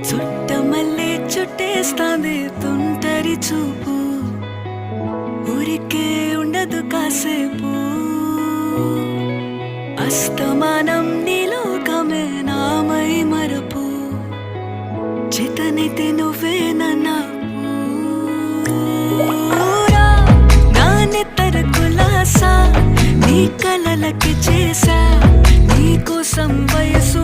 చుట్టమల్లే చుట్టేస్తాంది తుంటరి చూపు, ఊరికే ఉండదు కాసేపు. అస్తమానం నీలోకమే నామై మరపు, చేతనైతే నువ్వే నన్నా నా నెత్తర కులాసా, నీ కలలకి చేసా నీ కోసం వయసు